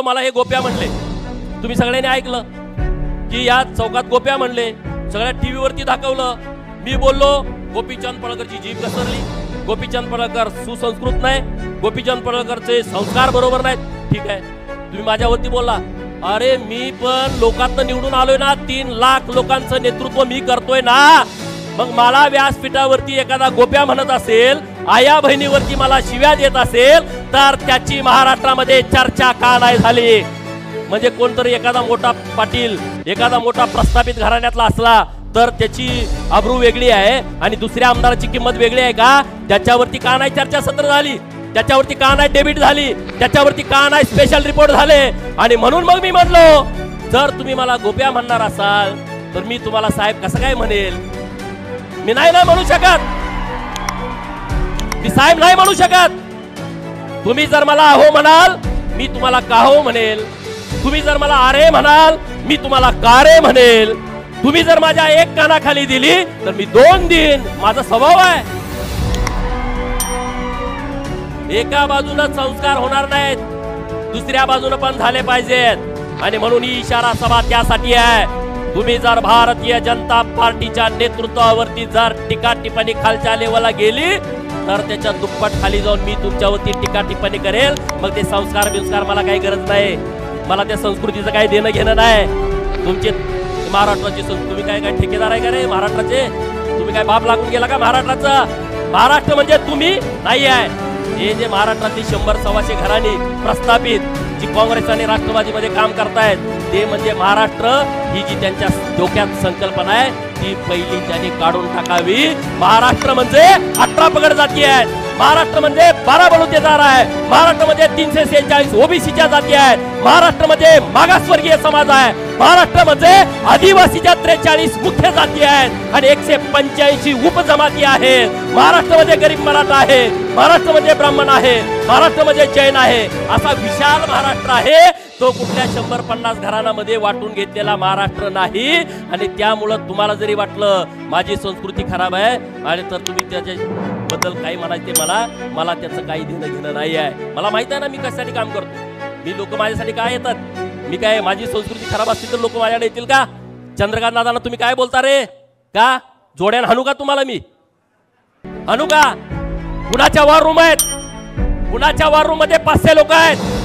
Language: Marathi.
मला हे गोप्या म्हणले, तुम्ही सगळ्यांनी ऐकलं की या चौकात गोप्या म्हणले, सगळ्या टीव्हीवरती दाखवलं. मी बोललो गोपीचंद पडळकरची जीभ घसरली, गोपीचंद पडळकर सुसंस्कृत नाही, गोपीचंद पडळकरचे संस्कार बरोबर नाहीत. ठीक आहे, तुम्ही माझ्यावरती बोलला. अरे मी पण लोकांना निवडून आलोय ना, 3 लाख लोकांचं नेतृत्व मी करतोय ना. मग मला व्यासपीठावरती एखादा गोप्या म्हणत असेल, आया बहिणीवरती मला शिव्या देत असेल, तर त्याची महाराष्ट्रामध्ये चर्चा का नाही झाली? म्हणजे कोणतरी एखादा मोठा पाटील, एखादा मोठा प्रस्थापित घराण्यातला असला तर त्याची अब्रू वेगळी आहे आणि दुसऱ्या आमदाराची किंमत वेगळी आहे का? त्याच्यावरती का नाही चर्चासत्र झाली? त्याच्यावरती का नाही डेबिट झाली? त्याच्यावरती का नाही स्पेशल रिपोर्ट झाले? आणि म्हणून मग मी म्हणलो, जर तुम्ही मला गोप्या म्हणणार असाल तर मी तुम्हाला साहेब कसं काय म्हणेल? मी नाही म्हणू शकत, मी साहेब नाही म्हणू शकत. तुम्ही जर मला अहो म्हणाल मी तुम्हाला काहो म्हणेल, तुम्ही जर मला अरे म्हणाल मी तुम्हाला का रे म्हणेल, तुम्ही जर माझ्या एक कानाखाली दिली तर मी 2 देईन. माझा स्वभाव आहे. एका बाजूने संस्कार होणार नाहीत, दुसऱ्या बाजूने पण झाले पाहिजेत. आणि म्हणून ही इशारा सभा त्यासाठी आहे. तुम्ही जर भारतीय जनता पार्टीच्या नेतृत्वावरती जर टीका टिप्पणी खालच्या लेवलला गेली तर त्याच्या दुप्पट खाली जाऊन मी तुमच्यावरती टीका टिप्पणी करेल. मग ते संस्कार बिंस्कार मला काही गरज नाही, मला त्या संस्कृतीचं काही देणं घेणं नाही. तुमचे महाराष्ट्राची तुम्ही काय काय ठेकेदार आहे का रे महाराष्ट्राचे? तुम्ही काय बाप लागून गेला का महाराष्ट्राचा? महाराष्ट्र म्हणजे तुम्ही नाही आहे. हे जे महाराष्ट्रातली 100-125 घरांनी प्रस्थापित जी काँग्रेस आणि राष्ट्रवादीमध्ये काम करतायत ते म्हणजे महाराष्ट्र ही जी त्यांच्या डोक्यात संकल्पना आहे ती पहिली त्यांनी काढून टाकावी. महाराष्ट्र म्हणजे 18 पगड जाती आहेत, महाराष्ट्र म्हणजे 12 बलुतेदार आहे, महाराष्ट्र म्हणजे 346 ओबीसीच्या जाती आहेत, महाराष्ट्र म्हणजे मागासवर्गीय समाज आहे, महाराष्ट्र म्हणजे आदिवासीच्या 43 मुख्य जाती आहेत आणि 185 उपजमाती आहेत. महाराष्ट्र म्हणजे गरीब मराठा आहे, महाराष्ट्र म्हणजे ब्राह्मण आहे, महाराष्ट्र म्हणजे जैन आहे. असा विशाल महाराष्ट्र आहे. तो कुठल्या 100-50 घरांमध्ये वाटून घेतलेला महाराष्ट्र नाही. आणि त्यामुळे तुम्हाला जरी वाटलं माझी संस्कृती खराब आहे आणि तर तुम्ही त्याच्याबद्दल काही म्हणायचे मला त्याचं काही देणं घेणं नाही आहे. मला माहित आहे ना मी कशासाठी काम करतो. मी लोक माझ्यासाठी काय येतात? मी काय माझी संस्कृती खराब असती तर लोक माझ्याकडे येतील का? चंद्रकांत दादांना तुम्ही काय बोलता रे? का जोड्यान हाणू का तुम्हाला? मी हाणू का? कुणाच्या वॉर रूम आहेत, कुणाच्या वॉर रूम मध्ये 500 लोक आहेत.